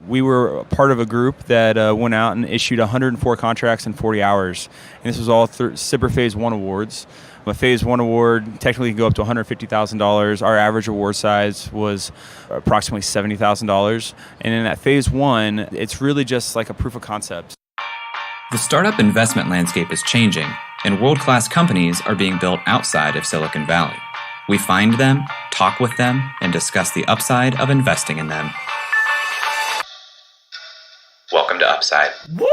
We were part of a group that went out and issued 104 contracts in 40 hours. And this was all through SIPR Phase 1 awards. A Phase 1 award technically can go up to $150,000. Our average award size was approximately $70,000. And in that Phase 1, it's really just like a proof of concept. The startup investment landscape is changing, and world-class companies are being built outside of Silicon Valley. We find them, talk with them, and discuss the upside of investing in them. Welcome to Upside. Woo!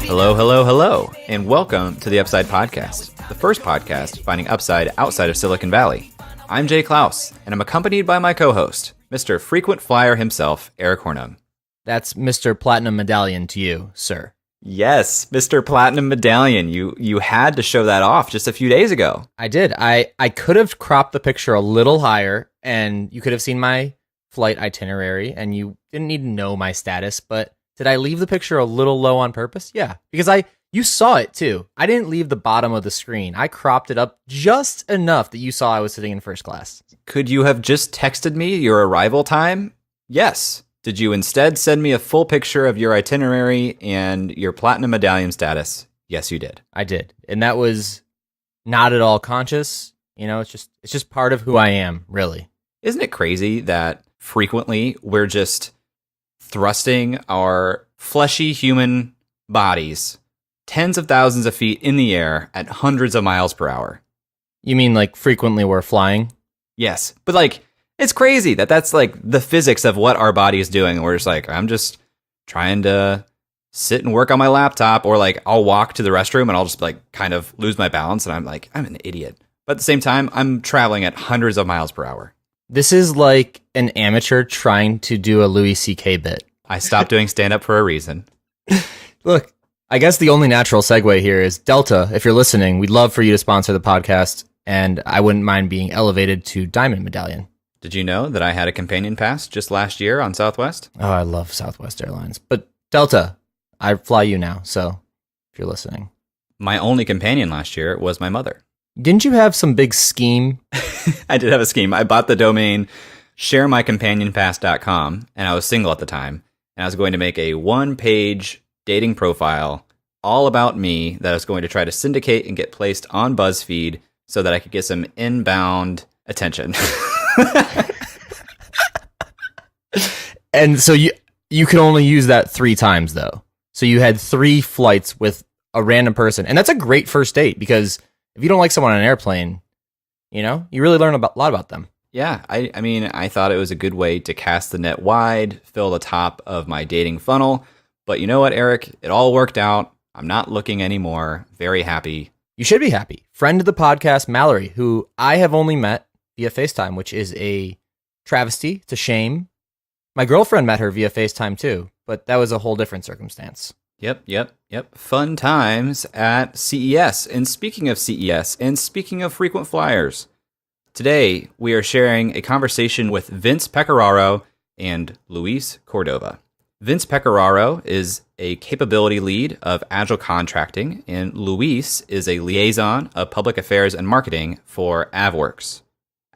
Hello, and welcome to the Upside Podcast, the first podcast finding upside outside of Silicon Valley. I'm Jay Klaus, and I'm accompanied by my co-host, Mr. Frequent Flyer himself, Eric Hornum. That's Mr. Platinum Medallion to you, sir. Yes, Mr. Platinum Medallion. You had to show that off just a few days ago. I did. I could have cropped the picture a little higher, and you could have seen my flight itinerary, and you didn't need to know my status, but did I leave the picture a little low on purpose? Yeah, because you saw it too. I didn't leave the bottom of the screen. I cropped it up just enough that you saw I was sitting in first class. Could you have just texted me your arrival time? Yes. Did you instead send me a full picture of your itinerary and your Platinum Medallion status? Yes, you did. I did. And that was not at all conscious. You know, it's just part of who I am, really. Isn't it crazy that frequently we're just thrusting our fleshy human bodies tens of thousands of feet in the air at hundreds of miles per hour? You mean like frequently we're flying? Yes, but like it's crazy that's like the physics of what our body is doing. We're just like, I'm just trying to sit and work on my laptop, or like I'll walk to the restroom and I'll just like kind of lose my balance and I'm like, I'm an idiot. But at the same time, I'm traveling at hundreds of miles per hour. This is like an amateur trying to do a Louis C.K. bit. I stopped doing stand-up for a reason. Look, I guess the only natural segue here is Delta. If you're listening, we'd love for you to sponsor the podcast, and I wouldn't mind being elevated to Diamond Medallion. Did you know that I had a companion pass just last year on Southwest? Oh, I love Southwest Airlines. But Delta, I fly you now, so if you're listening. My only companion last year was my mother. Didn't you have some big scheme? I did have a scheme. I bought the domain sharemycompanionpass.com, and I was single at the time, and I was going to make a one-page dating profile all about me that I was going to try to syndicate and get placed on BuzzFeed so that I could get some inbound attention. And so you could only use that 3 times, though. So you had 3 flights with a random person, and that's a great first date, because if you don't like someone on an airplane, you know, you really learn a lot about them. Yeah, I mean, I thought it was a good way to cast the net wide, fill the top of my dating funnel. But you know what, Eric? It all worked out. I'm not looking anymore. Very happy. You should be happy. Friend of the podcast, Mallory, who I have only met via FaceTime, which is a travesty. It's a shame. My girlfriend met her via FaceTime too, but that was a whole different circumstance. Yep. Fun times at CES. And speaking of CES, and speaking of frequent flyers, today we are sharing a conversation with Vince Pecoraro and Luis Cordova. Vince Pecoraro is a capability lead of Agile contracting, and Luis is a liaison of public affairs and marketing for AFWERX.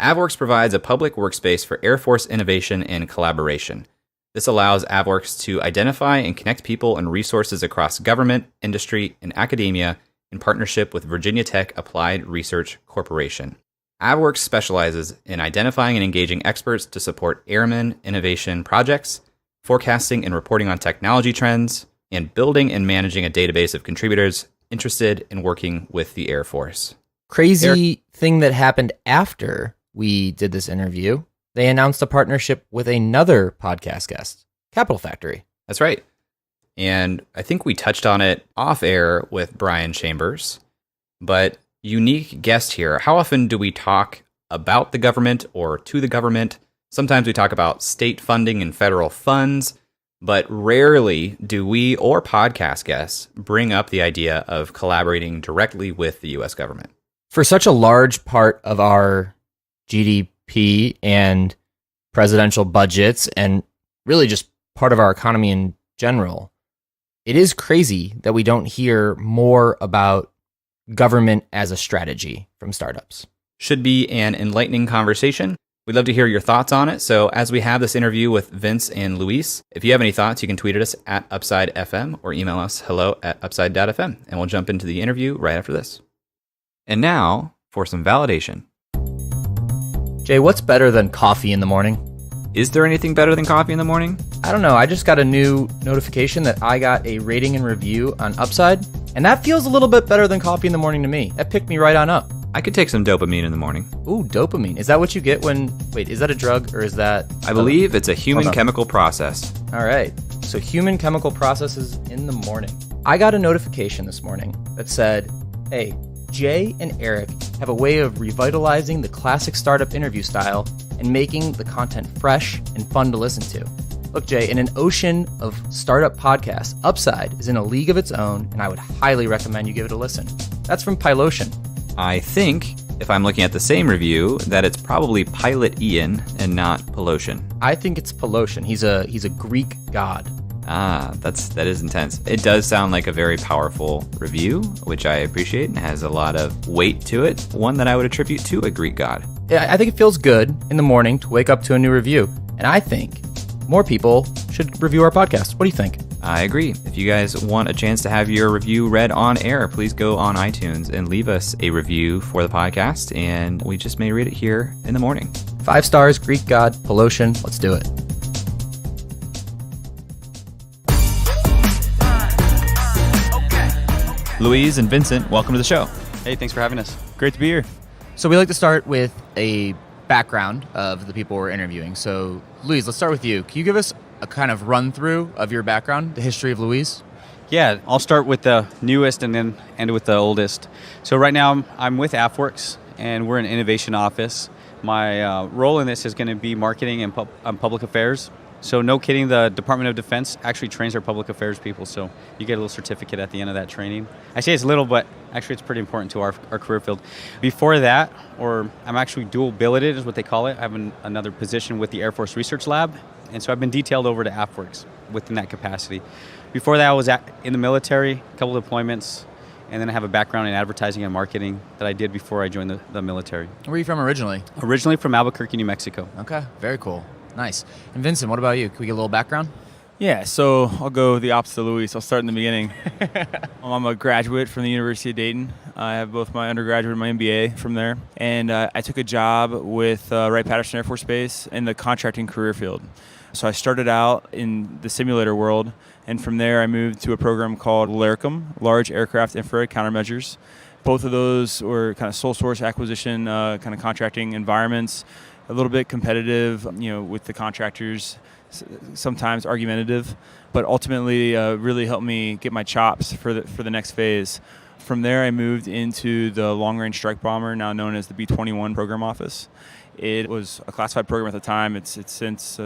AFWERX provides a public workspace for Air Force innovation and collaboration. This allows AFWERX to identify and connect people and resources across government, industry, and academia in partnership with Virginia Tech Applied Research Corporation. AFWERX specializes in identifying and engaging experts to support airmen innovation projects, forecasting and reporting on technology trends, and building and managing a database of contributors interested in working with the Air Force. Crazy thing that happened after we did this interview. They announced a partnership with another podcast guest, Capital Factory. That's right. And I think we touched on it off air with Brian Chambers, but unique guest here. How often do we talk about the government or to the government? Sometimes we talk about state funding and federal funds, but rarely do we or podcast guests bring up the idea of collaborating directly with the U.S. government. For such a large part of our GDP and presidential budgets, and really just part of our economy in general, it is crazy that we don't hear more about government as a strategy from startups. Should be an enlightening conversation. We'd love to hear your thoughts on it. So as we have this interview with Vince and Luis, if you have any thoughts, you can tweet at us at UpsideFM or email us hello@upside.fm, and we'll jump into the interview right after this. And now for some validation. Jay, what's better than coffee in the morning? Is there anything better than coffee in the morning? I don't know. I just got a new notification that I got a rating and review on Upside, and that feels a little bit better than coffee in the morning to me. That picked me right on up. I could take some dopamine in the morning. Ooh, dopamine. Is that what you get when... Wait, is that a drug or is that... I believe it's a human chemical process. All right. So human chemical processes in the morning. I got a notification this morning that said, hey, Jay and Eric have a way of revitalizing the classic startup interview style and making the content fresh and fun to listen to. Look, Jay, in an ocean of startup podcasts, Upside is in a league of its own, and I would highly recommend you give it a listen. That's from Pilotion. I think, if I'm looking at the same review, that it's probably Pilot Ian and not Pelotion. I think it's Pelotion. He's a Greek god. Ah, that is intense. It does sound like a very powerful review, which I appreciate and has a lot of weight to it. One that I would attribute to a Greek god. Yeah, I think it feels good in the morning to wake up to a new review. And I think more people should review our podcast. What do you think? I agree. If you guys want a chance to have your review read on air, please go on iTunes and leave us a review for the podcast, and we just may read it here in the morning. 5 stars, Greek god, Pelotion. Let's do it. Louise and Vincent, welcome to the show. Hey, thanks for having us. Great to be here. So we like to start with a background of the people we're interviewing. So, Louise, let's start with you. Can you give us a kind of run through of your background, the history of Louise? Yeah, I'll start with the newest and then end with the oldest. So right now I'm with AFWERX, and we're an innovation office. My role in this is going to be marketing and public affairs. So no kidding, the Department of Defense actually trains our public affairs people, so you get a little certificate at the end of that training. I say it's little, but actually it's pretty important to our career field. Before that, or I'm actually dual billeted is what they call it, I have another position with the Air Force Research Lab, and so I've been detailed over to AFWERX within that capacity. Before that, I was in the military, a couple of deployments, and then I have a background in advertising and marketing that I did before I joined the military. Where are you from originally? Originally from Albuquerque, New Mexico. Okay, very cool. Nice. And Vincent, what about you? Can we get a little background? Yeah, so I'll go the opposite of Louis. I'll start in the beginning. I'm a graduate from the University of Dayton. I have both my undergraduate and my MBA from there. And I took a job with Wright-Patterson Air Force Base in the contracting career field. So I started out in the simulator world, and from there I moved to a program called LAIRCM, Large Aircraft Infrared Countermeasures. Both of those were kind of sole source acquisition, kind of contracting environments, a little bit competitive, with the contractors, sometimes argumentative, but ultimately really helped me get my chops for the next phase. From there, I moved into the Long Range Strike Bomber, now known as the B-21 Program Office. It was a classified program at the time. It's since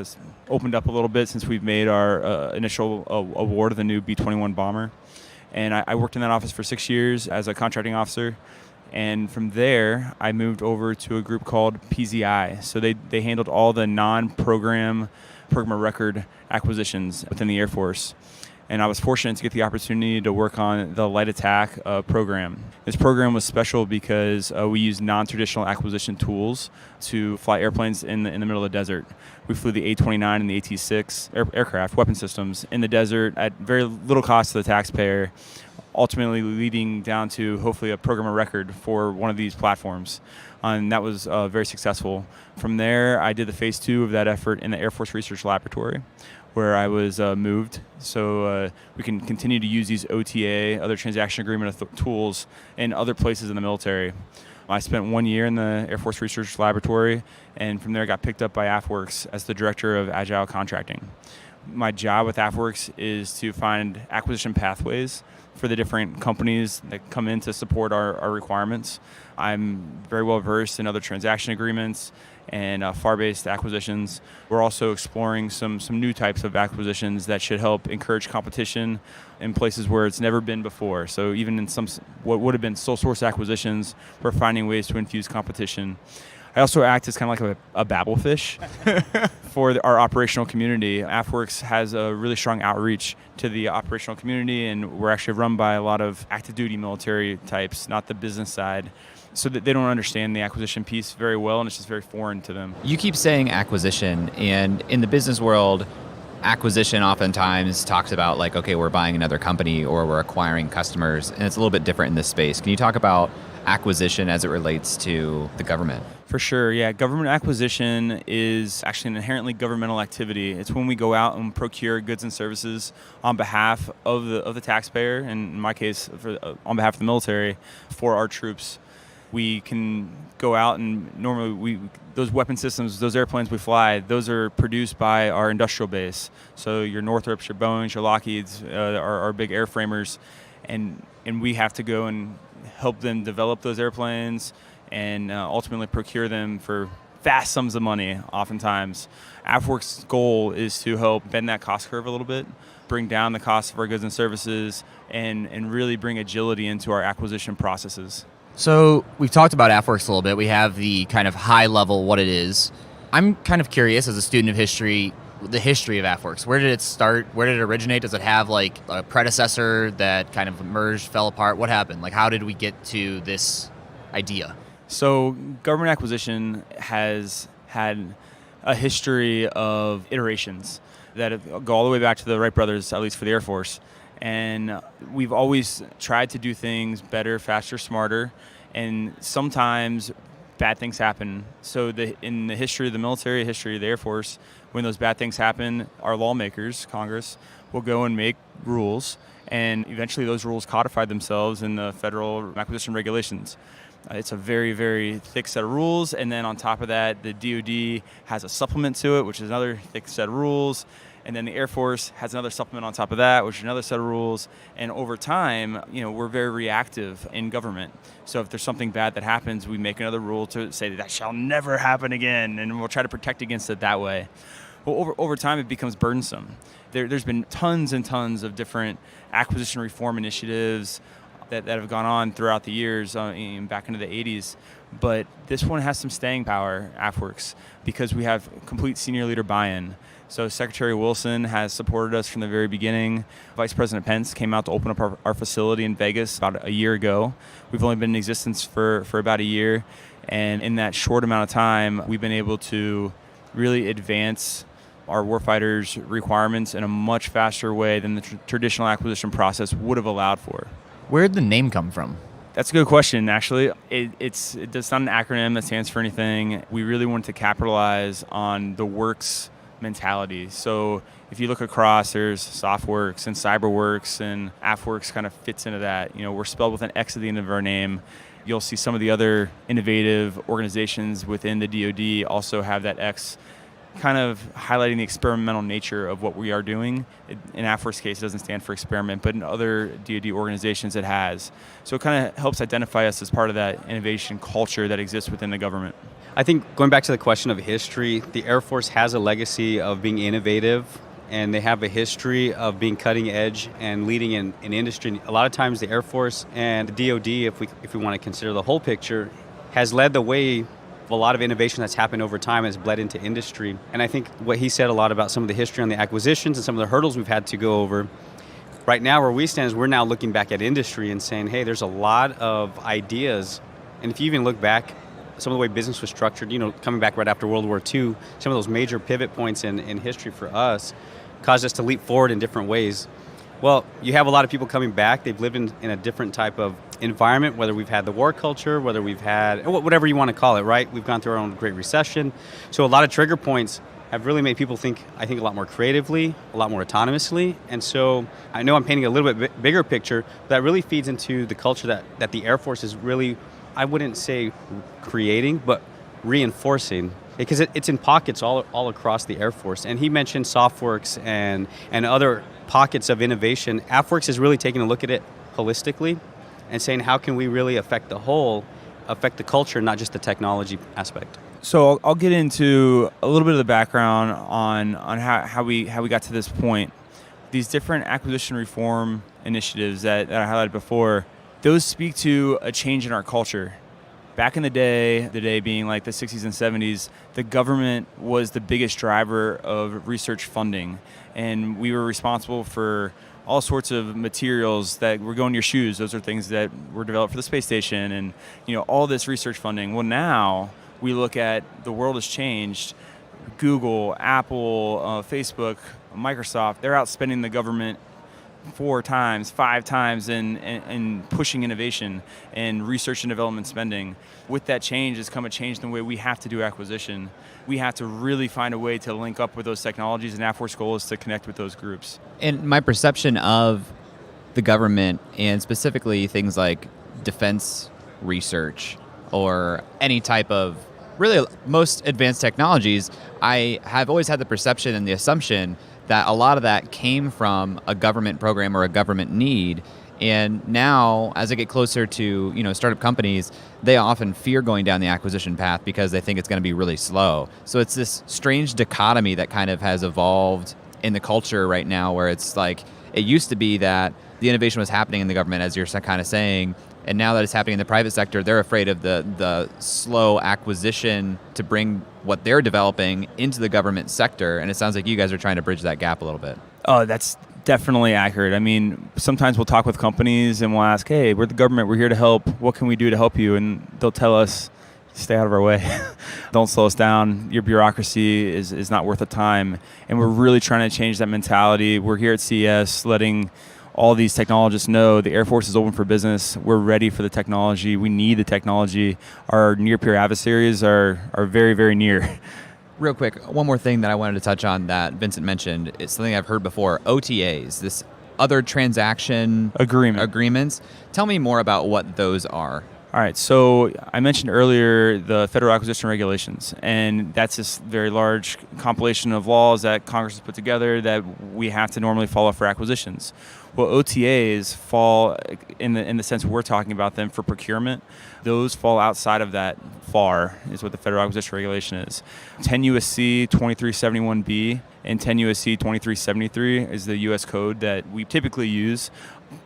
opened up a little bit since we've made our initial award of the new B-21 bomber. And I worked in that office for 6 years as a contracting officer. And from there, I moved over to a group called PZI. So they handled all the non-program of record acquisitions within the Air Force. And I was fortunate to get the opportunity to work on the light attack program. This program was special because we used non-traditional acquisition tools to fly airplanes in the middle of the desert. We flew the A-29 and the AT-6 aircraft weapon systems in the desert at very little cost to the taxpayer, ultimately leading down to hopefully a program of record for one of these platforms. And that was very successful. From there, I did the phase 2 of that effort in the Air Force Research Laboratory, where I was moved so we can continue to use these OTA, other transaction agreement tools, in other places in the military. I spent 1 year in the Air Force Research Laboratory, and from there I got picked up by AFWERX as the Director of Agile Contracting. My job with AFWERX is to find acquisition pathways for the different companies that come in to support our requirements. I'm very well versed in other transaction agreements and FAR-based acquisitions. We're also exploring some new types of acquisitions that should help encourage competition in places where it's never been before. So even in some what would have been sole source acquisitions, we're finding ways to infuse competition. I also act as kind of like a babble fish for our operational community. AFWERX has a really strong outreach to the operational community, and we're actually run by a lot of active duty military types, not the business side, so that they don't understand the acquisition piece very well, and it's just very foreign to them. You keep saying acquisition, and in the business world, acquisition oftentimes talks about like, okay, we're buying another company or we're acquiring customers, and it's a little bit different in this space. Can you talk about acquisition as it relates to the government? For sure, yeah. Government acquisition is actually an inherently governmental activity. It's when we go out and procure goods and services on behalf of the taxpayer, and in my case, on behalf of the military, for our troops. We can go out and normally those weapon systems, those airplanes we fly, those are produced by our industrial base. So your Northrops, your Boeings, your Lockheeds, our big airframers, and we have to go and help them develop those airplanes and ultimately procure them for vast sums of money oftentimes. AFWERX's goal is to help bend that cost curve a little bit, bring down the cost of our goods and services, and really bring agility into our acquisition processes. So we've talked about AFWERX a little bit. We have the kind of high level what it is. I'm kind of curious as a student of history, the history of AFWERX. Where did it start? Where did it originate? Does it have like a predecessor that kind of merged, fell apart? What happened? Like how did we get to this idea? So government acquisition has had a history of iterations that go all the way back to the Wright brothers, at least for the Air Force. And we've always tried to do things better, faster, smarter, and sometimes bad things happen. So in the history of the military, history of the Air Force, when those bad things happen, our lawmakers, Congress, will go and make rules, and eventually those rules codify themselves in the federal acquisition regulations. It's a very, very thick set of rules, and then on top of that, the DoD has a supplement to it, which is another thick set of rules. And then the Air Force has another supplement on top of that, which is another set of rules. And over time, we're very reactive in government. So if there's something bad that happens, we make another rule to say that shall never happen again, and we'll try to protect against it that way. Well, over time, it becomes burdensome. There's been tons and tons of different acquisition reform initiatives that have gone on throughout the years, back into the 80s. But this one has some staying power, AFWERX, because we have complete senior leader buy-in. So Secretary Wilson has supported us from the very beginning. Vice President Pence came out to open up our facility in Vegas about a year ago. We've only been in existence for about a year. And in that short amount of time, we've been able to really advance our warfighters' requirements in a much faster way than the traditional acquisition process would have allowed for. Where did the name come from? That's a good question, actually. It's not an acronym that stands for anything. We really wanted to capitalize on the works mentality. So if you look across, there's SoftWorks and CyberWorks, and AFWERX kind of fits into that. We're spelled with an X at the end of our name. You'll see some of the other innovative organizations within the DoD also have that X, kind of highlighting the experimental nature of what we are doing. In AFWERX's case, it doesn't stand for experiment, but in other DoD organizations it has. So it kind of helps identify us as part of that innovation culture that exists within the government. I think going back to the question of history, the Air Force has a legacy of being innovative, and they have a history of being cutting edge and leading in industry. A lot of times the Air Force and the DoD, if we want to consider the whole picture, has led the way. A lot of innovation that's happened over time has bled into industry. And I think what he said a lot about some of the history on the acquisitions and some of the hurdles we've had to go over. Right now where we stand is we're now looking back at industry and saying, hey, there's a lot of ideas. And if you even look back, some of the way business was structured, coming back right after World War II, some of those major pivot points in history for us caused us to leap forward in different ways. Well, you have a lot of people coming back. They've lived in a different type of environment, whether we've had the war culture, whether we've had, whatever you want to call it, right? We've gone through our own great recession. So a lot of trigger points have really made people think, I think, a lot more creatively, a lot more autonomously. And so I know I'm painting a little bit bigger picture, but that really feeds into the culture that the Air Force is really, I wouldn't say creating, but reinforcing. Because it's in pockets all across the Air Force. And he mentioned SoftWorks and other pockets of innovation. AFWERX is really taking a look at it holistically and saying, how can we really affect the whole, affect the culture, not just the technology aspect? So I'll get into a little bit of the background on how we got to this point. These different acquisition reform initiatives that I highlighted before, those speak to a change in our culture. Back in the day being like the 60s and 70s, the government was the biggest driver of research funding. And we were responsible for all sorts of materials that were going in your shoes. Those are things that were developed for the space station and, all this research funding. Well, now we look at the world has changed. Google, Apple, Facebook, Microsoft, they're outspending the government 4 times, 5 times in pushing innovation and research and development spending. With that change has come a change in the way we have to do acquisition. We have to really find a way to link up with those technologies, and AFWERX goal is to connect with those groups. And my perception of the government, and specifically things like defense research or any type of really most advanced technologies, I have always had the perception and the assumption that a lot of that came from a government program or a government need. And now, as I get closer to startup companies, they often fear going down the acquisition path because they think it's going to be really slow. So it's this strange dichotomy that kind of has evolved in the culture right now, where it's like it used to be that the innovation was happening in the government, as you're kind of saying, and now that it's happening in the private sector, they're afraid of the slow acquisition to bring what they're developing into the government sector. And it sounds like you guys are trying to bridge that gap a little bit. Oh, that's definitely accurate. I mean, sometimes we'll talk with companies and we'll ask, hey, we're the government, we're here to help. What can we do to help you? And they'll tell us, stay out of our way. Don't slow us down. Your bureaucracy is not worth the time. And we're really trying to change that mentality. We're here at CES letting all these technologists know the Air Force is open for business. We're ready for the technology. We need the technology. Our near-peer adversaries are very, very near. Real quick, one more thing that I wanted to touch on that Vincent mentioned. It's something I've heard before, OTAs, this other transaction agreements. Tell me more about what those are. All right, so I mentioned earlier the Federal Acquisition Regulations, and that's this very large compilation of laws that Congress has put together that we have to normally follow for acquisitions. Well, OTAs fall in the sense we're talking about them for procurement. Those fall outside of that FAR, is what the Federal Acquisition Regulation is. 10 U.S.C. 2371B and 10 U.S.C. 2373 is the U.S. code that we typically use.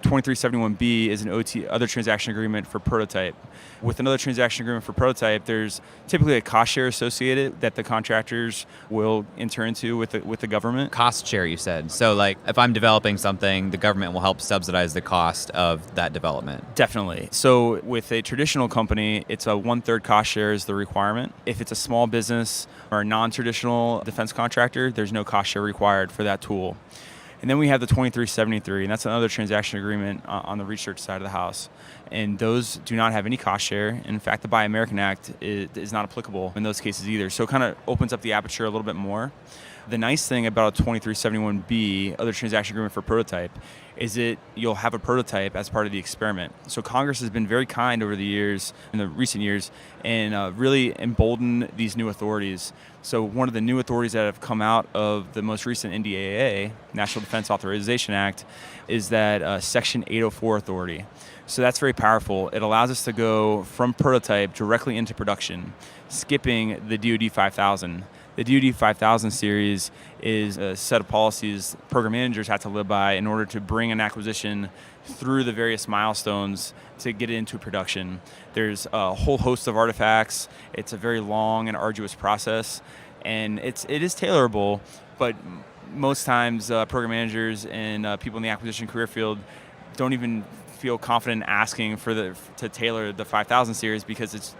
2371B is an other transaction agreement for prototype. With another transaction agreement for prototype, there's typically a cost share associated that the contractors will enter into with the government. Cost share, you said. So like if I'm developing something, the government will help subsidize the cost of that development. Definitely. So with a traditional company, it's a 1/3 cost share is the requirement. If it's a small business or a non-traditional defense contractor, there's no cost share required for that tool. And then we have the 2373, and that's another transaction agreement on the research side of the house. And those do not have any cost share. In fact, the Buy American Act is not applicable in those cases either. So it kind of opens up the aperture a little bit more. The nice thing about a 2371B, other transaction agreement for prototype, is you'll have a prototype as part of the experiment. So Congress has been very kind over the years, in the recent years, and really emboldened these new authorities. So one of the new authorities that have come out of the most recent NDAA, National Defense Authorization Act, is that Section 804 authority. So that's very powerful. It allows us to go from prototype directly into production, skipping the DoD 5000. The DoD 5000 series is a set of policies program managers have to live by in order to bring an acquisition through the various milestones to get it into production. There's a whole host of artifacts. It's a very long and arduous process, and it is tailorable, but most times program managers and people in the acquisition career field don't even feel confident asking to tailor the 5000 series because it's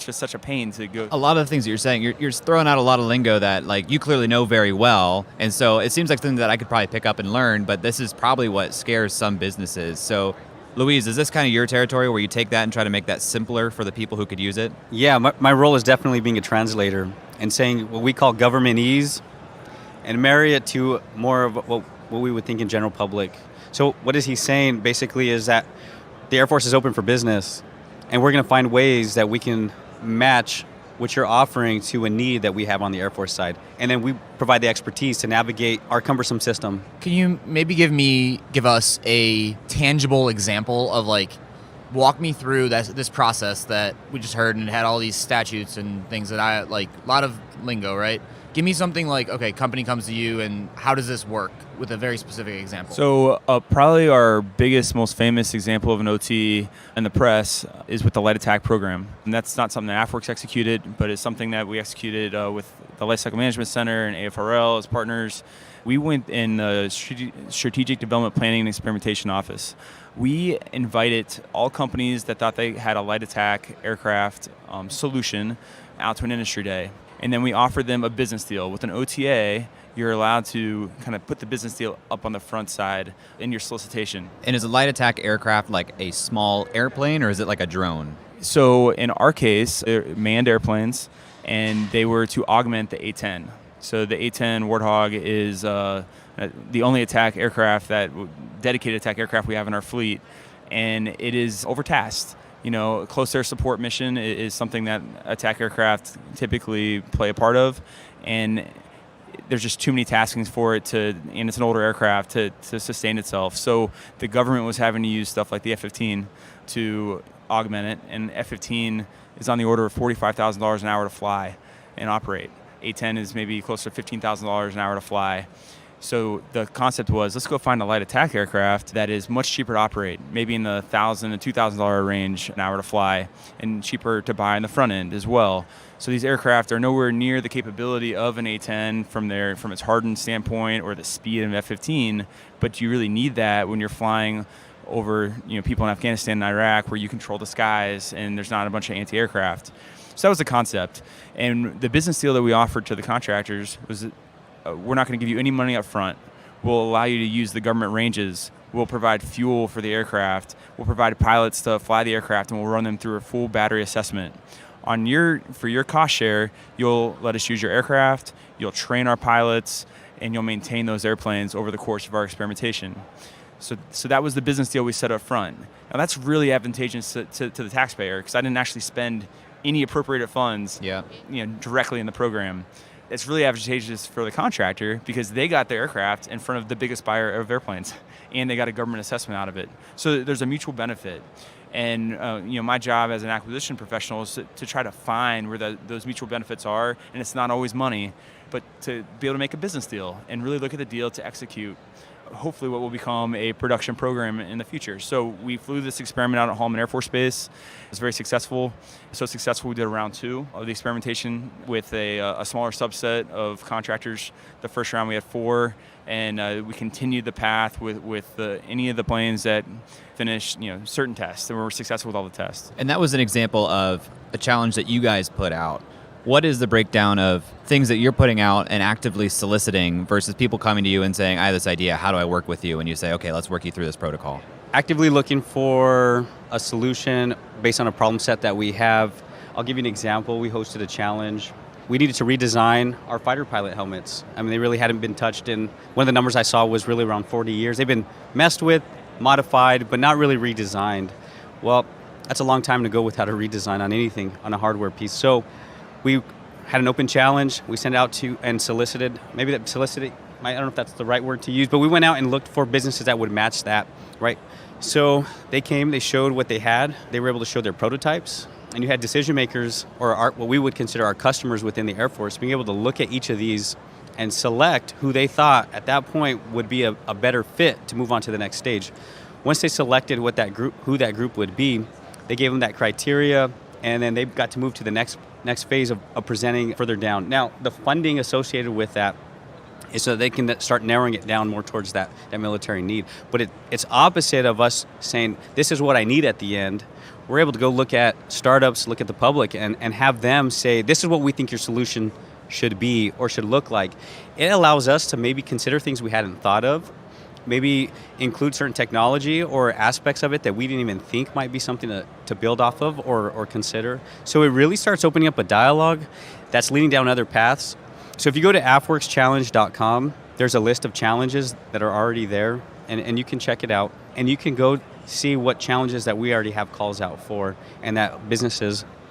just such a pain to go. A lot of the things that you're saying, you're throwing out a lot of lingo that like you clearly know very well, and so it seems like something that I could probably pick up and learn, but this is probably what scares some businesses. So Luis, is this kind of your territory where you take that and try to make that simpler for the people who could use it? Yeah, my role is definitely being a translator and saying what we call governmentese and marry it to more of what we would think in general public. So what is he saying basically is that the Air Force is open for business, and we're going to find ways that we can match what you're offering to a need that we have on the Air Force side. And then we provide the expertise to navigate our cumbersome system. Can you maybe give us a tangible example of walk me through this process that we just heard and had all these statutes and things that a lot of lingo, right? Give me something like, okay, company comes to you, and how does this work with a very specific example? So probably our biggest, most famous example of an OT in the press is with the light attack program. And that's not something that AFWERX executed, but it's something that we executed with the Lifecycle Management Center and AFRL as partners. We went in the Strategic Development Planning and Experimentation Office. We invited all companies that thought they had a light attack aircraft solution out to an industry day. And then we offered them a business deal. With an OTA, you're allowed to kind of put the business deal up on the front side in your solicitation. And is a light attack aircraft like a small airplane, or is it like a drone? So in our case, they're manned airplanes, and they were to augment the A-10. So the A-10 Warthog is the only attack aircraft, dedicated attack aircraft we have in our fleet, and it is overtasked. Close air support mission is something that attack aircraft typically play a part of, and there's just too many taskings for it and it's an older aircraft to sustain itself. So the government was having to use stuff like the F-15 to augment it, and F-15 is on the order of $45,000 an hour to fly and operate. A-10 is maybe closer to $15,000 an hour to fly. So the concept was, let's go find a light attack aircraft that is much cheaper to operate, maybe in the $1,000 to $2,000 range an hour to fly, and cheaper to buy on the front end as well. So these aircraft are nowhere near the capability of an A-10 from its hardened standpoint or the speed of an F-15, but you really need that when you're flying over people in Afghanistan and Iraq, where you control the skies and there's not a bunch of anti-aircraft. So that was the concept. And the business deal that we offered to the contractors was we're not going to give you any money up front. We'll allow you to use the government ranges. We'll provide fuel for the aircraft. We'll provide pilots to fly the aircraft, and we'll run them through a full battery assessment. For your cost share, you'll let us use your aircraft, you'll train our pilots, and you'll maintain those airplanes over the course of our experimentation. So that was the business deal we set up front. Now that's really advantageous to the taxpayer, because I didn't actually spend any appropriated funds directly in the program. It's really advantageous for the contractor because they got their aircraft in front of the biggest buyer of airplanes, and they got a government assessment out of it. So there's a mutual benefit. And my job as an acquisition professional is to try to find where those mutual benefits are, and it's not always money, but to be able to make a business deal and really look at the deal to execute hopefully what will become a production program in the future. So we flew this experiment out at Holloman Air Force Base. It was very successful. So successful we did a round 2 of the experimentation with a smaller subset of contractors. The first round we had 4, and we continued the path with any of the planes that finished certain tests, and we were successful with all the tests. And that was an example of a challenge that you guys put out. What is the breakdown of things that you're putting out and actively soliciting versus people coming to you and saying, I have this idea, how do I work with you? And you say, okay, let's work you through this protocol. Actively looking for a solution based on a problem set that we have. I'll give you an example. We hosted a challenge. We needed to redesign our fighter pilot helmets. I mean, they really hadn't been touched in, one of the numbers I saw was really around 40 years. They've been messed with, modified, but not really redesigned. Well, that's a long time to go without a redesign on anything, on a hardware piece. So we had an open challenge. We sent out to and solicited, I don't know if that's the right word to use, but we went out and looked for businesses that would match that, right? So they came, they showed what they had. They were able to show their prototypes. And you had decision makers, or what we would consider our customers within the Air Force, being able to look at each of these and select who they thought at that point would be a better fit to move on to the next stage. Once they selected who that group would be, they gave them that criteria, and then they got to move to the next phase of presenting further down. Now, the funding associated with that is so they can start narrowing it down more towards that military need. But it's opposite of us saying, this is what I need at the end. We're able to go look at startups, look at the public, and have them say, this is what we think your solution should be or should look like. It allows us to maybe consider things we hadn't thought of, maybe include certain technology or aspects of it that we didn't even think might be something to build off of or consider. So it really starts opening up a dialogue that's leading down other paths. So if you go to AFWERXchallenge.com, there's a list of challenges that are already there, and you can check it out. And you can go see what challenges that we already have calls out for, and that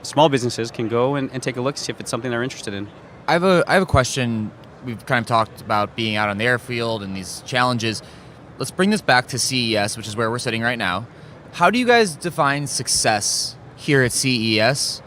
small businesses can go and take a look, see if it's something they're interested in. I have a question. We've kind of talked about being out on the airfield and these challenges. Let's bring this back to CES, which is where we're sitting right now. How do you guys define success here at CES?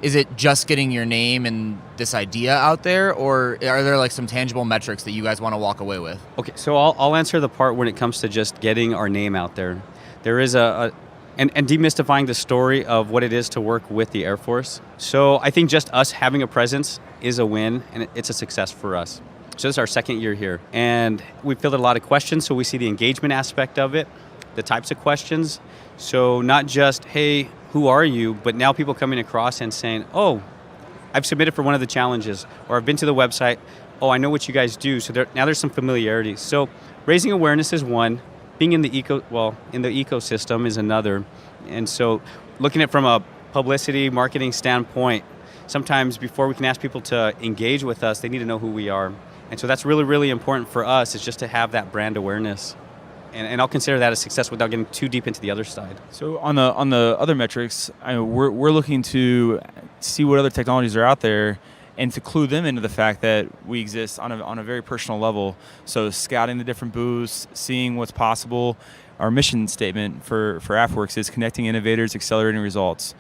Is it just getting your name and this idea out there, or are there like some tangible metrics that you guys want to walk away with? Okay, so I'll answer the part when it comes to just getting our name out there. There is and demystifying the story of what it is to work with the Air Force. So I think just us having a presence is a win, and it's a success for us. So this is our second year here, and we fielded a lot of questions, so we see the engagement aspect of it, the types of questions. So not just, hey, who are you? But now people coming across and saying, oh, I've submitted for one of the challenges, or I've been to the website. Oh, I know what you guys do. So now there's some familiarity. So raising awareness is one. Being in the ecosystem is another. And so looking at it from a publicity, marketing standpoint, sometimes before we can ask people to engage with us, they need to know who we are. And so that's really, really important for us, is just to have that brand awareness. And I'll consider that a success without getting too deep into the other side. So on the other metrics, we're looking to see what other technologies are out there and to clue them into the fact that we exist on a very personal level. So scouting the different booths, seeing what's possible. Our mission statement for AFWERX is connecting innovators, accelerating results.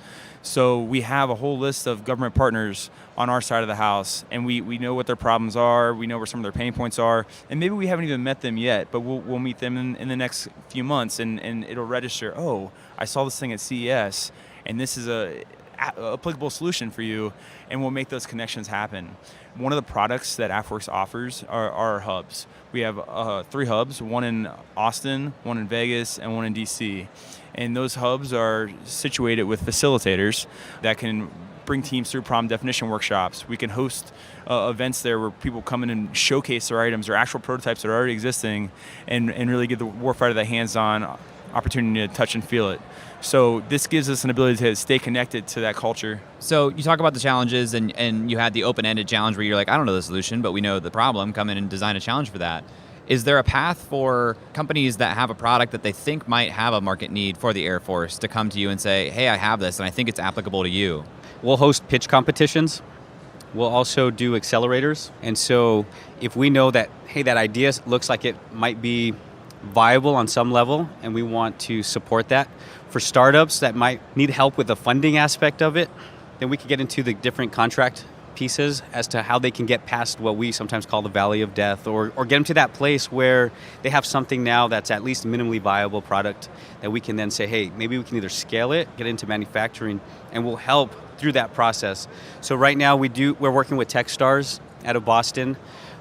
So we have a whole list of government partners on our side of the house, and we know what their problems are, we know where some of their pain points are, and maybe we haven't even met them yet, but we'll meet them in the next few months, and it'll register, oh, I saw this thing at CES, and this is a applicable solution for you, and we'll make those connections happen. One of the products that AFWERX offers are our hubs. We have 3 hubs, one in Austin, one in Vegas, and one in DC. And those hubs are situated with facilitators that can bring teams through problem definition workshops. We can host events there where people come in and showcase their items or actual prototypes that are already existing and really give the warfighter the hands-on opportunity to touch and feel it. So this gives us an ability to stay connected to that culture. So you talk about the challenges, and you had the open-ended challenge where you're like, I don't know the solution, but we know the problem. Come in and design a challenge for that. Is there a path for companies that have a product that they think might have a market need for the Air Force to come to you and say, hey, I have this, and I think it's applicable to you? We'll host pitch competitions. We'll also do accelerators. And so if we know that, hey, that idea looks like it might be viable on some level, and we want to support that. For startups that might need help with the funding aspect of it, then we could get into the different contract pieces as to how they can get past what we sometimes call the valley of death, or get them to that place where they have something now that's at least a minimally viable product that we can then say, hey, maybe we can either scale it, get into manufacturing, and we'll help through that process. So right now we're working with Techstars out of Boston.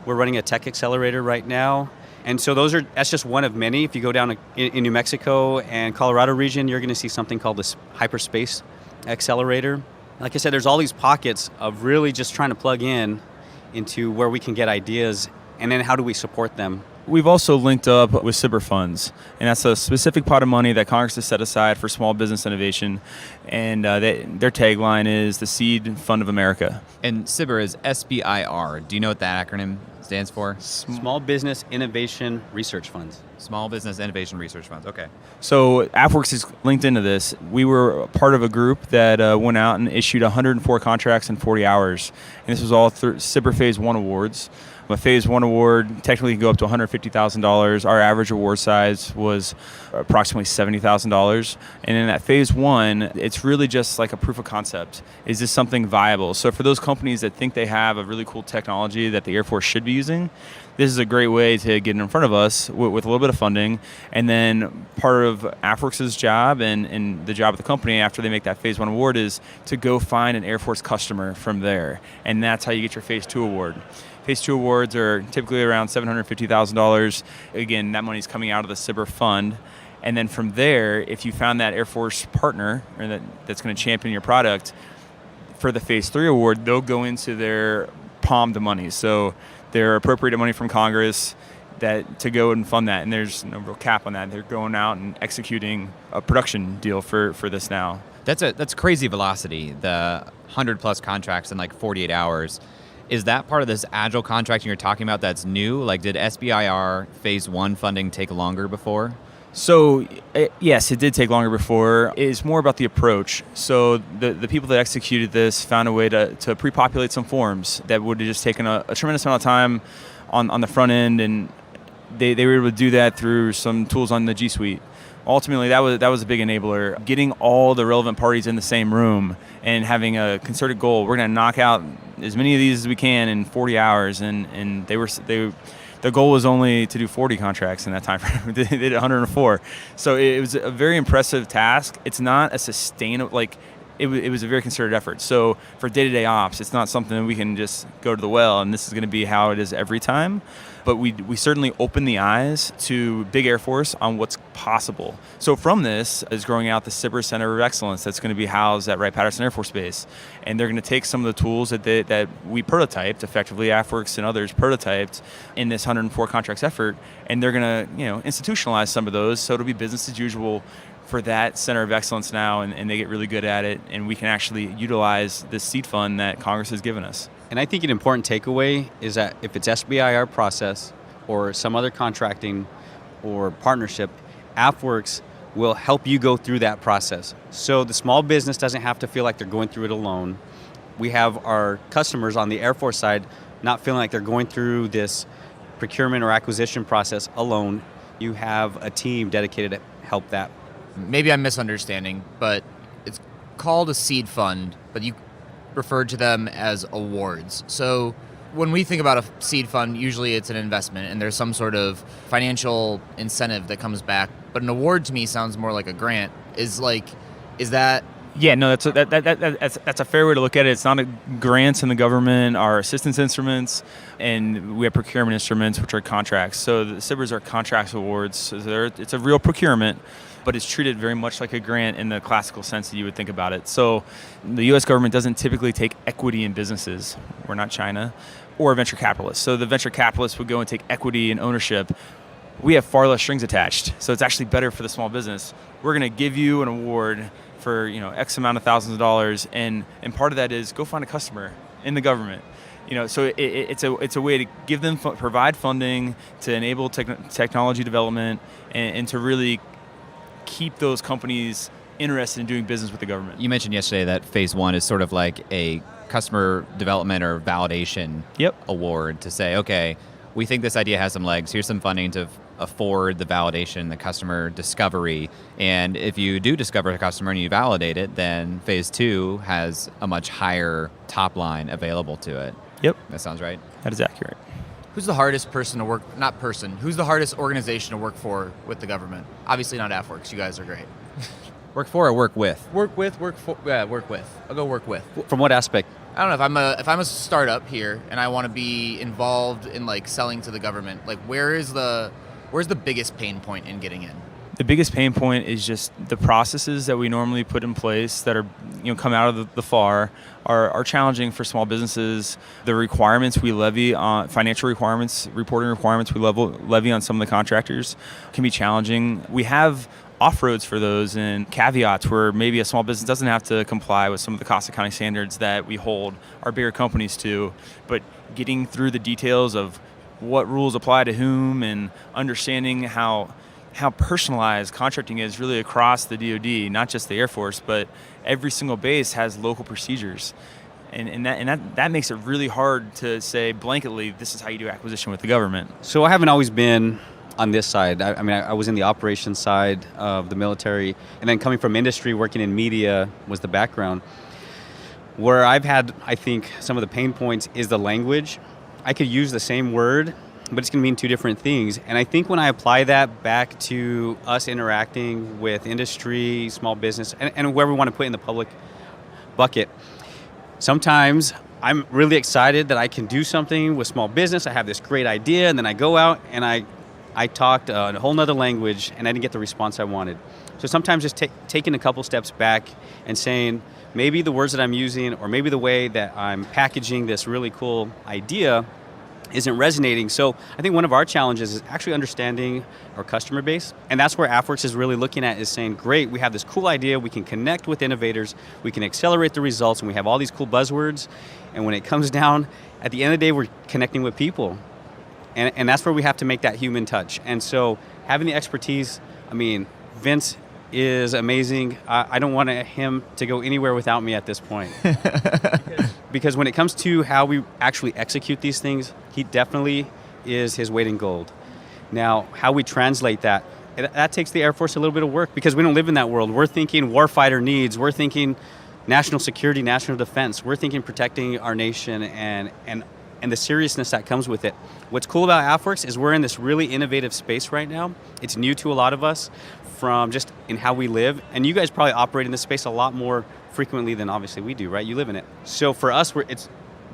We're running a tech accelerator right now. And so that's just one of many. If you go down in New Mexico and Colorado region, you're going to see something called this hyperspace accelerator. Like I said, there's all these pockets of really just trying to plug into where we can get ideas, and then how do we support them. We've also linked up with CBIR funds, and that's a specific pot of money that Congress has set aside for small business innovation, and their tagline is the Seed Fund of America. And CBIR is SBIR. Do you know what that acronym stands for? Small Business Innovation Research Funds. Small Business Innovation Research Funds. Okay. So AFWERX is linked into this. We were part of a group that went out and issued 104 contracts in 40 hours, and this was all through CBIR Phase 1 awards. A Phase 1 award technically can go up to $150,000. Our average award size was approximately $70,000. And in that Phase 1, it's really just like a proof of concept. Is this something viable? So for those companies that think they have a really cool technology that the Air Force should be using, this is a great way to get in front of us with a little bit of funding. And then part of AFWERX's job and the job of the company after they make that Phase 1 award is to go find an Air Force customer from there. And that's how you get your Phase 2 award. Phase 2 awards are typically around $750,000. Again, that money's coming out of the CBIR fund. And then from there, if you found that Air Force partner or that's going to champion your product, for the Phase 3 award, they'll go into their palmed money. So they're appropriated money from Congress to go and fund that. And there's no real cap on that. They're going out and executing a production deal for this now. That's crazy velocity, the 100+ contracts in like 48 hours. Is that part of this Agile contracting you're talking about that's new? Like, did SBIR Phase 1 funding take longer before? So, yes, it did take longer before. It's more about the approach. So the people that executed this found a way to pre-populate some forms that would have just taken a tremendous amount of time on the front end, and they were able to do that through some tools on the G Suite. ultimately that was a big enabler. Getting all the relevant parties in the same room and having a concerted goal. We're going to knock out as many of these as we can in 40 hours, and their goal was only to do 40 contracts in that time frame. They did 104. So it was a very impressive task. It's not a sustainable, it was a very concerted effort. So for day-to-day ops, it's not something that we can just go to the well, and this is going to be how it is every time. But we certainly open the eyes to big Air Force on what's possible. So from this is growing out the Cyber Center of Excellence that's going to be housed at Wright-Patterson Air Force Base. And they're going to take some of the tools that we prototyped, effectively AFWERX and others prototyped in this 104 contracts effort, and they're going to institutionalize some of those so it'll be business as usual for that Center of Excellence now, and they get really good at it, and we can actually utilize this seed fund that Congress has given us. And I think an important takeaway is that if it's SBIR process or some other contracting or partnership, AFWERX will help you go through that process. So the small business doesn't have to feel like they're going through it alone. We have our customers on the Air Force side not feeling like they're going through this procurement or acquisition process alone. You have a team dedicated to help that. Maybe I'm misunderstanding, but it's called a seed fund, but you referred to them as awards. So when we think about a seed fund, usually it's an investment and there's some sort of financial incentive that comes back. But an award to me sounds more like a grant. Is that? Yeah, no, that's a fair way to look at it. It's not grants in the government are assistance instruments, and we have procurement instruments, which are contracts. So the CBIRs are contracts awards. So it's a real procurement, but it's treated very much like a grant in the classical sense that you would think about it. So the U.S. government doesn't typically take equity in businesses. We're not China, or venture capitalists. So the venture capitalists would go and take equity and ownership. We have far less strings attached, so it's actually better for the small business. We're going to give you an award for X amount of thousands of dollars, and part of that is go find a customer in the government. So it's a way to give them provide funding to enable technology development and to really keep those companies interested in doing business with the government. You mentioned yesterday that phase one is sort of like a customer development or validation award to say, okay, we think this idea has some legs. Here's some funding to afford the validation, the customer discovery. And if you do discover a customer and you validate it, then phase two has a much higher top line available to it. Yep. That sounds right. That is accurate. Who's the hardest person to work, not person, who's the hardest organization to work for with the government? Obviously not AFWERX, you guys are great. Work for or work with? Work with. I'll go work with. From what aspect? I don't know, if I'm a startup here and I want to be involved in selling to the government, where's the biggest pain point in getting in? The biggest pain point is just the processes that we normally put in place that are come out of the FAR are challenging for small businesses. The requirements we levy on financial requirements, reporting requirements we levy on some of the contractors can be challenging. We have off-roads for those and caveats where maybe a small business doesn't have to comply with some of the cost accounting standards that we hold our bigger companies to, but getting through the details of what rules apply to whom and understanding how personalized contracting is really across the DoD, not just the Air Force, but every single base has local procedures. And that makes it really hard to say blanketly, this is how you do acquisition with the government. So I haven't always been on this side. I was in the operations side of the military, and then coming from industry, working in media was the background. Where I've had, I think, some of the pain points is the language. I could use the same word, but it's going to mean two different things. And I think when I apply that back to us interacting with industry, small business, and whoever we want to put in the public bucket, sometimes I'm really excited that I can do something with small business. I have this great idea, and then I go out and I talked a whole nother language, and I didn't get the response I wanted. So sometimes just taking a couple steps back and saying, maybe the words that I'm using or maybe the way that I'm packaging this really cool idea isn't resonating. So I think one of our challenges is actually understanding our customer base. And that's where AFWERX is really looking at, is saying, great, we have this cool idea, we can connect with innovators, we can accelerate the results, and we have all these cool buzzwords. And when it comes down, at the end of the day, we're connecting with people. And that's where we have to make that human touch. And so having the expertise, Vince is amazing. I don't want him to go anywhere without me at this point. Because when it comes to how we actually execute these things, he definitely is his weight in gold. Now, how we translate that, that takes the Air Force a little bit of work because we don't live in that world. We're thinking warfighter needs. We're thinking national security, national defense. We're thinking protecting our nation and the seriousness that comes with it. What's cool about AFWERX is we're in this really innovative space right now. It's new to a lot of us from just in how we live. And you guys probably operate in this space a lot more frequently than obviously we do, right? You live in it. So for us,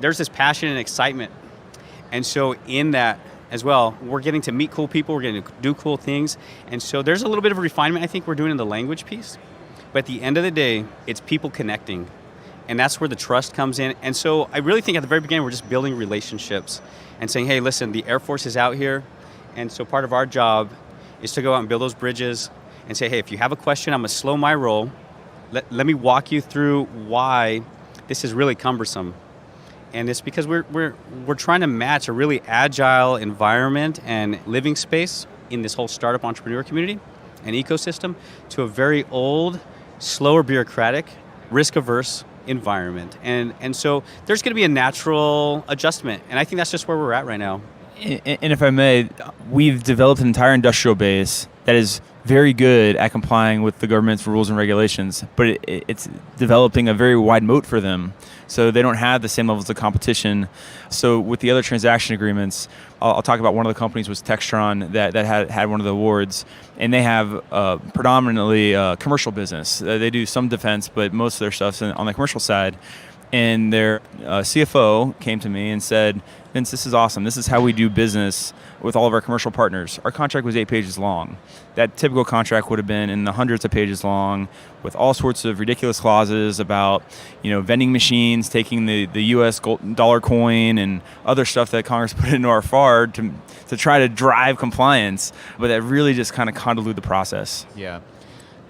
there's this passion and excitement. And so in that as well, we're getting to meet cool people, we're getting to do cool things. And so there's a little bit of refinement I think we're doing in the language piece. But at the end of the day, it's people connecting. And that's where the trust comes in. And so I really think at the very beginning, we're just building relationships and saying, hey, listen, the Air Force is out here. And so part of our job is to go out and build those bridges and say, hey, if you have a question, I'm going to slow my roll. Let me walk you through why this is really cumbersome. And it's because we're trying to match a really agile environment and living space in this whole startup entrepreneur community and ecosystem to a very old, slower, bureaucratic, risk-averse environment. And so there's going to be a natural adjustment. And I think that's just where we're at right now. And if I may, we've developed an entire industrial base that is very good at complying with the government's rules and regulations, but it's developing a very wide moat for them. So they don't have the same levels of competition. So with the other transaction agreements, I'll talk about one of the companies was Textron that had one of the awards, and they have predominantly commercial business. They do some defense, but most of their stuff's on the commercial side. And their CFO came to me and said, Vince, this is awesome. This is how we do business with all of our commercial partners. Our contract was 8 pages long. That typical contract would have been in the hundreds of pages long with all sorts of ridiculous clauses about, vending machines, taking the U.S. dollar coin and other stuff that Congress put into our FAR to try to drive compliance. But that really just kind of convoluted the process. Yeah.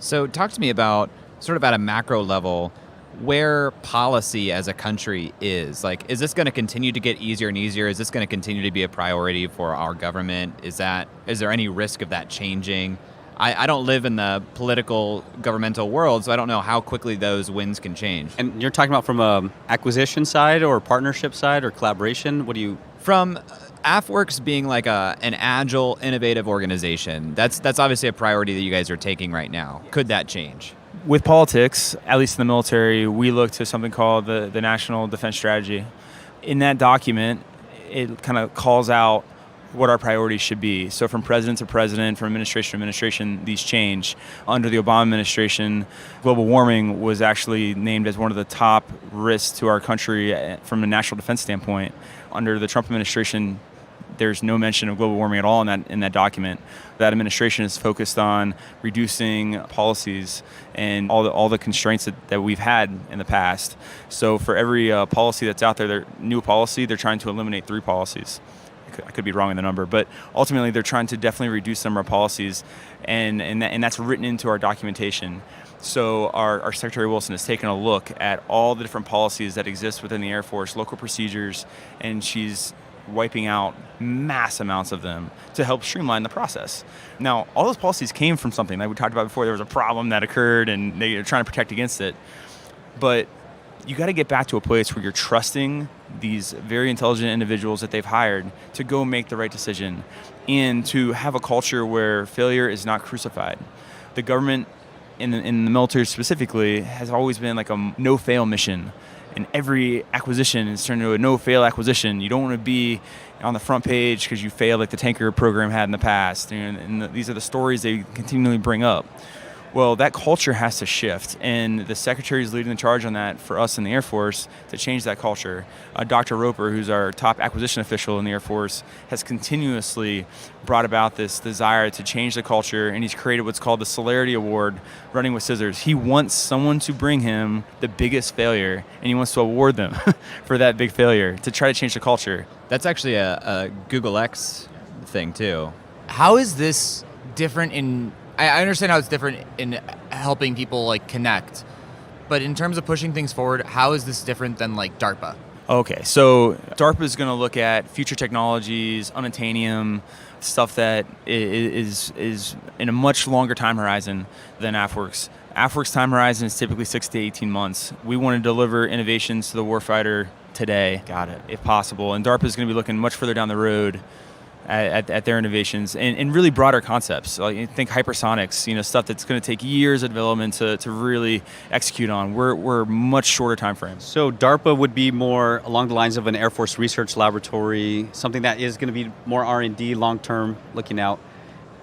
So talk to me about, sort of at a macro level, where policy as a country is. Like, is this going to continue to get easier and easier? Is this going to continue to be a priority for our government? Is there any risk of that changing? I don't live in the political governmental world, so I don't know how quickly those winds can change. And you're talking about from a acquisition side or partnership side or collaboration? What do you... From AFWERX being like an agile, innovative organization, that's obviously a priority that you guys are taking right now. Could that change? With politics, at least in the military, we look to something called the National Defense Strategy. In that document, it kind of calls out what our priorities should be. So from president to president, from administration to administration, these change. Under the Obama administration, global warming was actually named as one of the top risks to our country from a national defense standpoint. Under the Trump administration, there's no mention of global warming at all in that document. That administration is focused on reducing policies and all the constraints that we've had in the past. So for every policy that's out there, new policy, they're trying to eliminate 3 policies. I could be wrong in the number, but ultimately they're trying to definitely reduce some of our policies, and that's written into our documentation. So our Secretary Wilson has taken a look at all the different policies that exist within the Air Force, local procedures, and she's wiping out mass amounts of them to help streamline the process. Now, all those policies came from something like we talked about before. There was a problem that occurred and they're trying to protect against it. But you got to get back to a place where you're trusting these very intelligent individuals that they've hired to go make the right decision and to have a culture where failure is not crucified. The government, in the military specifically, has always been like a no-fail mission. And every acquisition is turned into a no-fail acquisition. You don't want to be on the front page because you failed like the tanker program had in the past. And these are the stories they continually bring up. Well, that culture has to shift, and the Secretary is leading the charge on that for us in the Air Force to change that culture. Dr. Roper, who's our top acquisition official in the Air Force, has continuously brought about this desire to change the culture, and he's created what's called the Celerity Award, running with scissors. He wants someone to bring him the biggest failure, and he wants to award them for that big failure to try to change the culture. That's actually a Google X thing, too. How is this different in... I understand how it's different in helping people like connect, but in terms of pushing things forward, how is this different than like DARPA? Okay, so DARPA is going to look at future technologies, unobtainium, stuff that is in a much longer time horizon than AFWERX. AFWERX time horizon is typically 6 to 18 months. We want to deliver innovations to the warfighter today, if possible. And DARPA is going to be looking much further down the road at their innovations and really broader concepts. Like, think hypersonics, stuff that's going to take years of development to really execute on. We're much shorter time frames. So DARPA would be more along the lines of an Air Force research laboratory, something that is going to be more R&D, long-term looking out.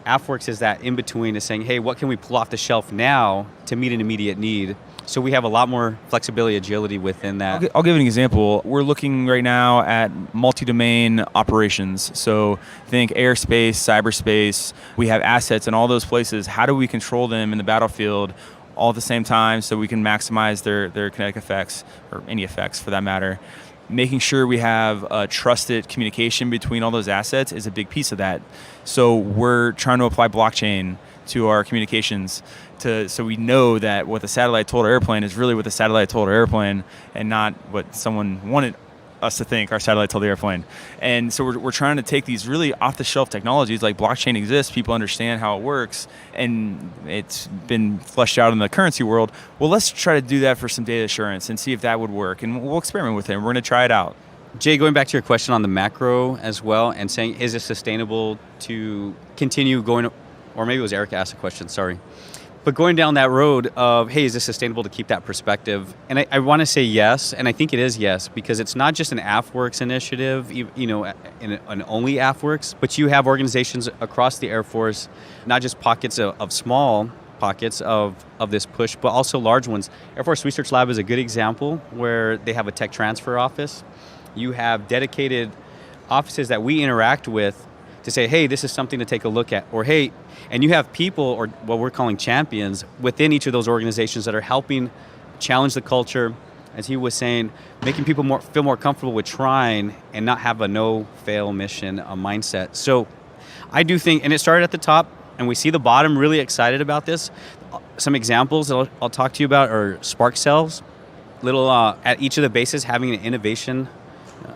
AFWERX is that in between, is saying, hey, what can we pull off the shelf now to meet an immediate need? So we have a lot more flexibility, agility within that. I'll give an example. We're looking right now at multi-domain operations. So think airspace, cyberspace. We have assets in all those places. How do we control them in the battlefield all at the same time so we can maximize their kinetic effects, or any effects for that matter? Making sure we have trusted communication between all those assets is a big piece of that. So we're trying to apply blockchain to our communications so we know that what the satellite told our airplane is really what the satellite told our airplane and not what someone wanted us to think our satellite told the airplane. And so we're trying to take these really off-the-shelf technologies, like blockchain exists, people understand how it works, and it's been fleshed out in the currency world. Well, let's try to do that for some data assurance and see if that would work, and we'll experiment with it, and we're going to try it out. Jay, going back to your question on the macro as well, and saying, is it sustainable to continue going, or maybe it was Eric asked the question, sorry. But going down that road of, hey, is this sustainable to keep that perspective? And I want to say yes, and I think it is yes, because it's not just an AFWERX initiative, an only AFWERX, but you have organizations across the Air Force, not just pockets of small pockets of this push, but also large ones. Air Force Research Lab is a good example where they have a tech transfer office. You have dedicated offices that we interact with to say, hey, this is something to take a look at, or hey, and you have people, or what we're calling champions, within each of those organizations that are helping challenge the culture, as he was saying, making people feel more comfortable with trying and not have a no-fail mission mindset. So I do think, and it started at the top, and we see the bottom really excited about this. Some examples that I'll talk to you about are spark cells, little at each of the bases having an innovation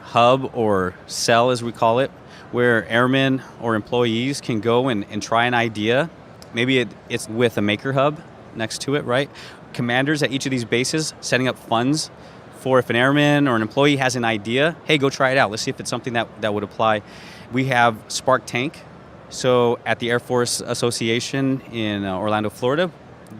hub or cell, as we call it, where airmen or employees can go and try an idea. Maybe it's with a maker hub next to it, right? Commanders at each of these bases setting up funds for if an airman or an employee has an idea, hey, go try it out. Let's see if it's something that would apply. We have Spark Tank. So at the Air Force Association in Orlando, Florida,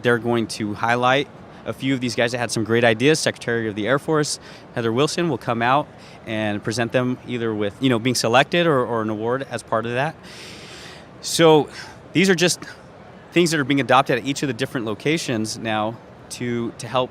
they're going to highlight a few of these guys that had some great ideas. Secretary of the Air Force, Heather Wilson, will come out and present them either with, being selected or an award as part of that. So these are just things that are being adopted at each of the different locations now to help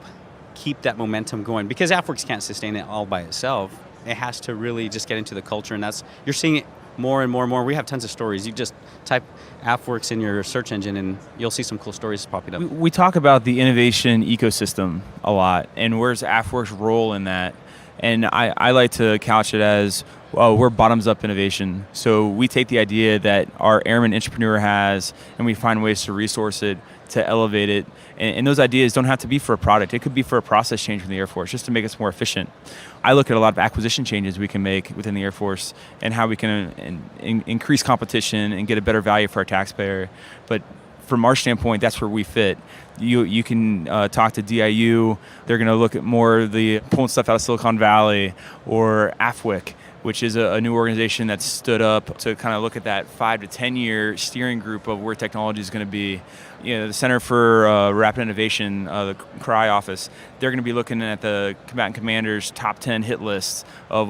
keep that momentum going. Because AFWERX can't sustain it all by itself. It has to really just get into the culture, and you're seeing it more and more and more. We have tons of stories. You just type AFWERX in your search engine and you'll see some cool stories popping up. We talk about the innovation ecosystem a lot, and where's AFWERX's role in that? And I like to couch it as, we're bottoms-up innovation. So we take the idea that our airman entrepreneur has, and we find ways to resource it, to elevate it. And those ideas don't have to be for a product. It could be for a process change from the Air Force, just to make us more efficient. I look at a lot of acquisition changes we can make within the Air Force and how we can increase competition and get a better value for our taxpayer. But from our standpoint, that's where we fit. You can talk to DIU. They're going to look at more of the pulling stuff out of Silicon Valley, or AFWERX, which is a new organization that's stood up to kind of look at that 5 to 10 year steering group of where technology is going to be. The Center for Rapid Innovation, the CRI office, they're going to be looking at the combatant commanders' top 10 hit lists of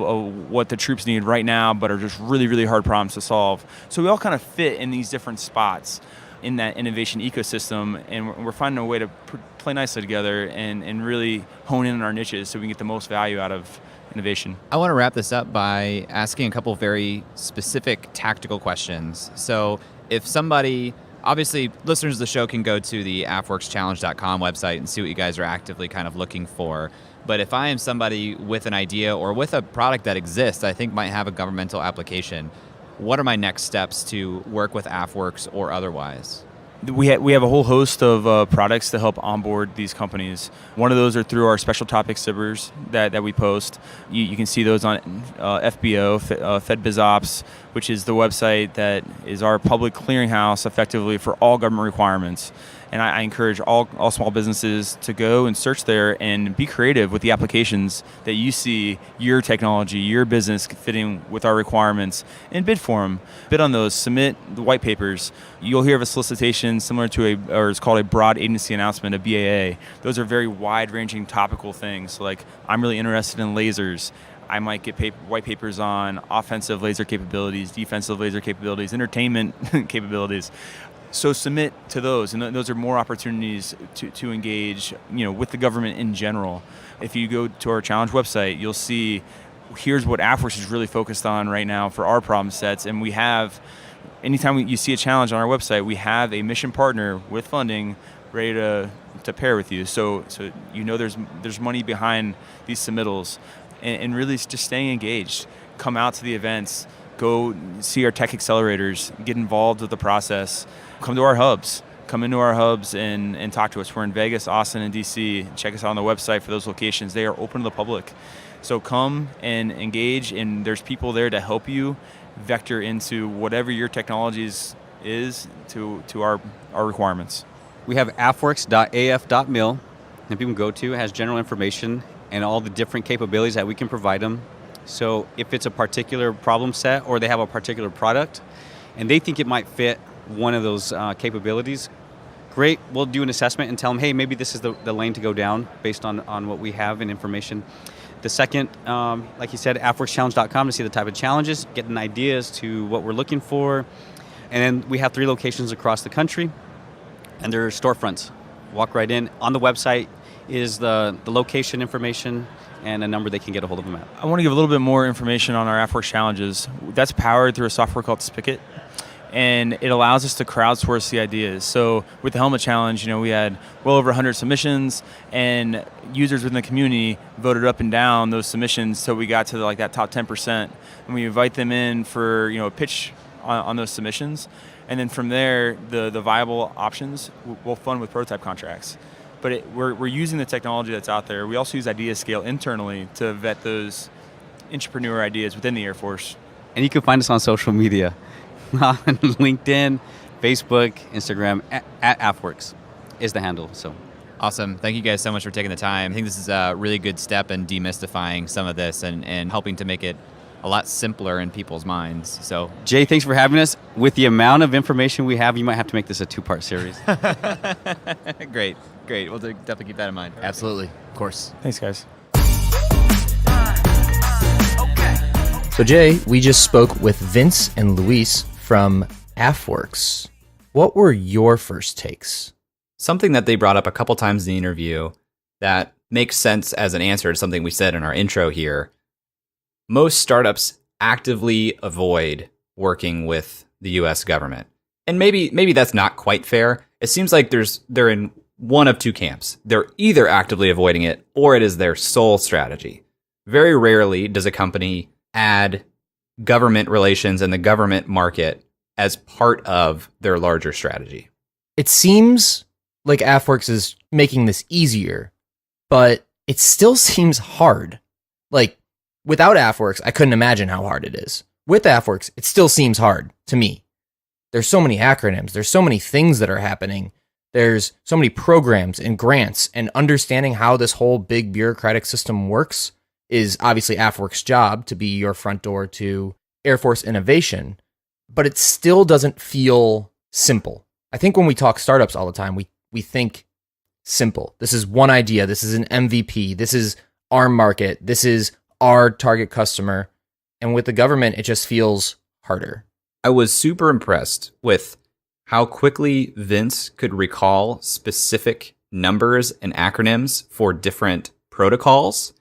what the troops need right now, but are just really, really hard problems to solve. So we all kind of fit in these different spots in that innovation ecosystem, and we're finding a way to play nicely together and really hone in on our niches so we can get the most value out of innovation. I want to wrap this up by asking a couple very specific tactical questions. So if somebody, obviously listeners of the show can go to the AFWERXchallenge.com website and see what you guys are actively kind of looking for. But if I am somebody with an idea or with a product that exists I think might have a governmental application, what are my next steps to work with AFWERX or otherwise? We have a whole host of products to help onboard these companies. One of those are through our special topic SIBRs that we post. You can see those on FBO, FedBizOps, which is the website that is our public clearinghouse effectively for all government requirements. And I encourage all small businesses to go and search there and be creative with the applications that you see your technology, your business fitting with our requirements, and bid for them. Bid on those, submit the white papers. You'll hear of a solicitation similar to or it's called a broad agency announcement, a BAA. Those are very wide-ranging topical things. So like, I'm really interested in lasers. I might get white papers on offensive laser capabilities, defensive laser capabilities, entertainment capabilities. So submit to those, and those are more opportunities to engage, with the government in general. If you go to our challenge website, you'll see here's what AFWERX is really focused on right now for our problem sets, and we have, anytime you see a challenge on our website, we have a mission partner with funding ready to pair with you. So there's money behind these submittals. And really just staying engaged. Come out to the events, go see our tech accelerators, get involved with the process, come to our hubs. Come into our hubs and talk to us. We're in Vegas, Austin, and DC. Check us out on the website for those locations. They are open to the public. So come and engage, and there's people there to help you vector into whatever your technologies is to our requirements. We have afwerx.af.mil that people can go to. It has general information and all the different capabilities that we can provide them. So if it's a particular problem set or they have a particular product and they think it might fit one of those capabilities, great, we'll do an assessment and tell them, hey, maybe this is the lane to go down based on what we have in information. The second, like you said, AFWERXchallenge.com to see the type of challenges, get an idea as to what we're looking for. And then we have 3 locations across the country, and they're storefronts. Walk right in. On the website is the location information and a number they can get a hold of them at. I want to give a little bit more information on our AFWERX challenges. That's powered through a software called Spigot, and it allows us to crowdsource the ideas. So with the Helmet Challenge, we had well over 100 submissions, and users within the community voted up and down those submissions, so we got to that top 10%, and we invite them in for a pitch on those submissions, and then from there, the viable options we'll fund with prototype contracts. But we're using the technology that's out there. We also use IdeaScale internally to vet those entrepreneur ideas within the Air Force. And you can find us on social media, on LinkedIn, Facebook, Instagram, at AFWERX is the handle. So Awesome. Thank you guys so much for taking the time. I think this is a really good step in demystifying some of this and helping to make it a lot simpler in people's minds. So, Jay, thanks for having us. With the amount of information we have, you might have to make this a 2-part series. Great. We'll definitely keep that in mind. Absolutely. Of course. Thanks, guys. So, Jay, we just spoke with Vince and Luis from AFWERX. What were your first takes? Something that they brought up a couple times in the interview that makes sense as an answer to something we said in our intro here. Most startups actively avoid working with the US government. And maybe that's not quite fair. It seems like they're in one of 2 camps. They're either actively avoiding it or it is their sole strategy. Very rarely does a company add government relations and the government market as part of their larger strategy. It seems like AFWERX is making this easier, but it still seems hard. Like, without AFWERX, I couldn't imagine how hard it is. With AFWERX, it still seems hard to me. There's so many acronyms. There's so many things that are happening. There's so many programs and grants, and understanding how this whole big bureaucratic system works is obviously AFWERX's job, to be your front door to Air Force innovation, but it still doesn't feel simple. I think when we talk startups all the time, we think simple. This is one idea. This is an MVP. This is our market. This is our target customer. And with the government, it just feels harder. I was super impressed with how quickly Vince could recall specific numbers and acronyms for different protocols.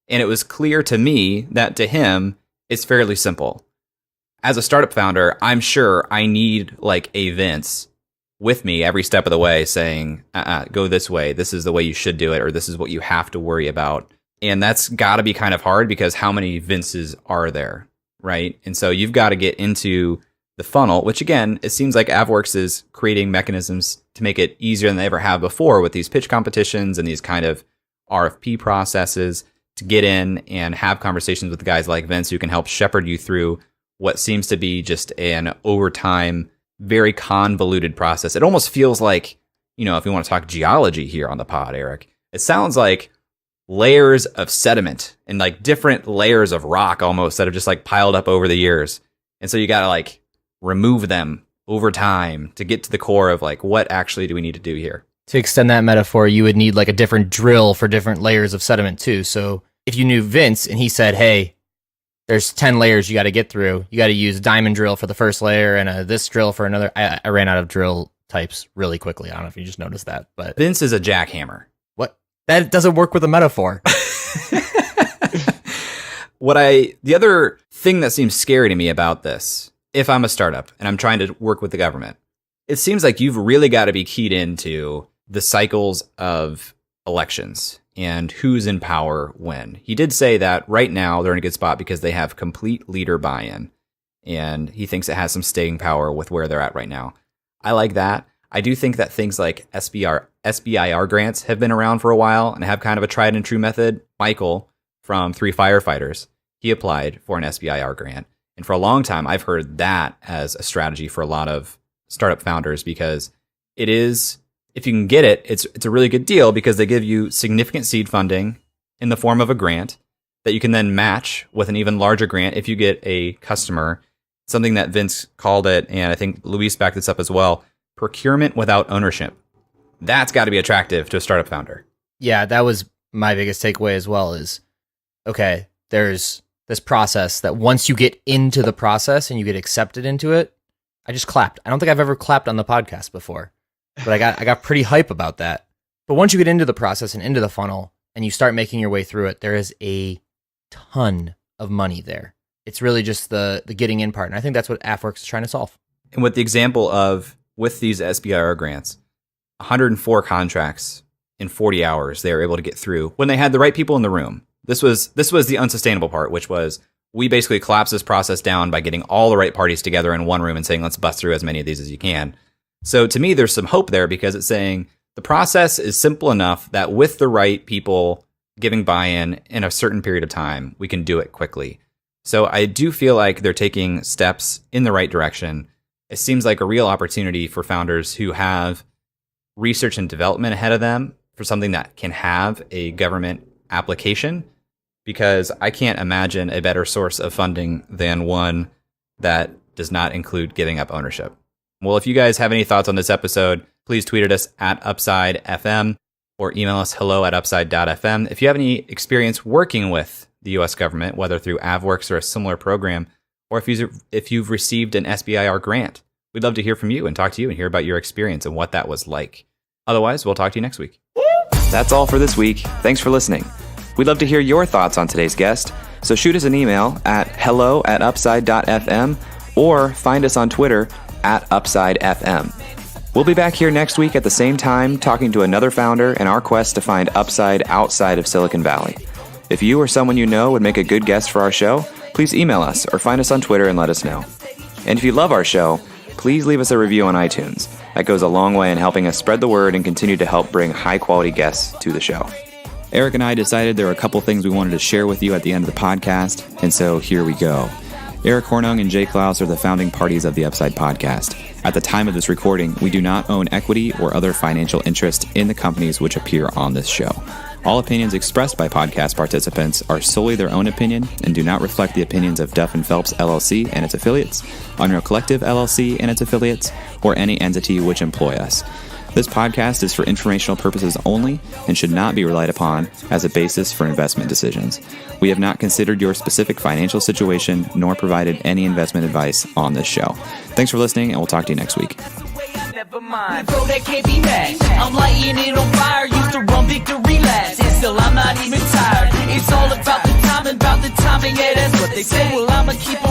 And it was clear to me that to him, it's fairly simple. As a startup founder, I'm sure I need like a Vince with me every step of the way saying, go this way. This is the way you should do it, or this is what you have to worry about. And that's got to be kind of hard because how many Vinces are there, right? And so you've got to get into the funnel, which again, it seems like AFWERX is creating mechanisms to make it easier than they ever have before with these pitch competitions and these kind of RFP processes to get in and have conversations with guys like Vince who can help shepherd you through what seems to be just an over time, very convoluted process. It almost feels like, if we want to talk geology here on the pod, Eric, it sounds like layers of sediment and like different layers of rock almost that have just like piled up over the years. And so you got to like remove them over time to get to the core of like, what actually do we need to do here? To extend that metaphor, you would need like a different drill for different layers of sediment too. So if you knew Vince and he said, hey, there's 10 layers you got to get through, you got to use a diamond drill for the first layer and this drill for another. I ran out of drill types really quickly. I don't know if you just noticed that, but Vince is a jackhammer. What? That doesn't work with a metaphor. The other thing that seems scary to me about this, if I'm a startup and I'm trying to work with the government, it seems like you've really got to be keyed into the cycles of elections and who's in power when. He did say that right now they're in a good spot because they have complete leader buy-in, and he thinks it has some staying power with where they're at right now. I like that. I do think that things like SBIR grants have been around for a while and have kind of a tried and true method. Michael from 3 Firefighters, he applied for an SBIR grant. And for a long time, I've heard that as a strategy for a lot of startup founders because it is, if you can get it, it's a really good deal because they give you significant seed funding in the form of a grant that you can then match with an even larger grant if you get a customer. Something that Vince called it, and I think Luis backed this up as well, procurement without ownership. That's got to be attractive to a startup founder. Yeah, that was my biggest takeaway as well is, okay, there's this process that once you get into the process and you get accepted into it, I just clapped. I don't think I've ever clapped on the podcast before, but I got pretty hype about that. But once you get into the process and into the funnel and you start making your way through it, there is a ton of money there. It's really just the getting in part. And I think that's what AFWERX is trying to solve. And with the example of, with these SBIR grants, 104 contracts in 40 hours they were able to get through when they had the right people in the room. This was the unsustainable part, which was we basically collapsed this process down by getting all the right parties together in one room and saying, let's bust through as many of these as you can. So to me, there's some hope there because it's saying the process is simple enough that with the right people giving buy-in in a certain period of time, we can do it quickly. So I do feel like they're taking steps in the right direction. It seems like a real opportunity for founders who have research and development ahead of them for something that can have a government application, because I can't imagine a better source of funding than one that does not include giving up ownership. Well, if you guys have any thoughts on this episode, please tweet at us at UpsideFM or email us hello@upside.fm. If you have any experience working with the U.S. government, whether through AFWERX or a similar program, or if you've received an SBIR grant, we'd love to hear from you and talk to you and hear about your experience and what that was like. Otherwise, we'll talk to you next week. That's all for this week. Thanks for listening. We'd love to hear your thoughts on today's guest, so shoot us an email at hello@upside.fm or find us on Twitter at UpsideFM. We'll be back here next week at the same time talking to another founder in our quest to find upside outside of Silicon Valley. If you or someone you know would make a good guest for our show, please email us or find us on Twitter and let us know. And if you love our show, please leave us a review on iTunes. That goes a long way in helping us spread the word and continue to help bring high-quality guests to the show. Eric and I decided there were a couple things we wanted to share with you at the end of the podcast, and so here we go. Eric Hornung and Jay Klaus are the founding parties of the Upside Podcast. At the time of this recording, we do not own equity or other financial interest in the companies which appear on this show. All opinions expressed by podcast participants are solely their own opinion and do not reflect the opinions of Duff & Phelps LLC and its affiliates, Unreal Collective LLC and its affiliates, or any entity which employ us. This podcast is for informational purposes only and should not be relied upon as a basis for investment decisions. We have not considered your specific financial situation nor provided any investment advice on this show. Thanks for listening, and we'll talk to you next week. Never mind, bro, that can't be matched. I'm lighting it on fire, used to run victory laps, and still I'm not even tired. It's all about the timing, yeah, that's what they say. Well, I'ma keep on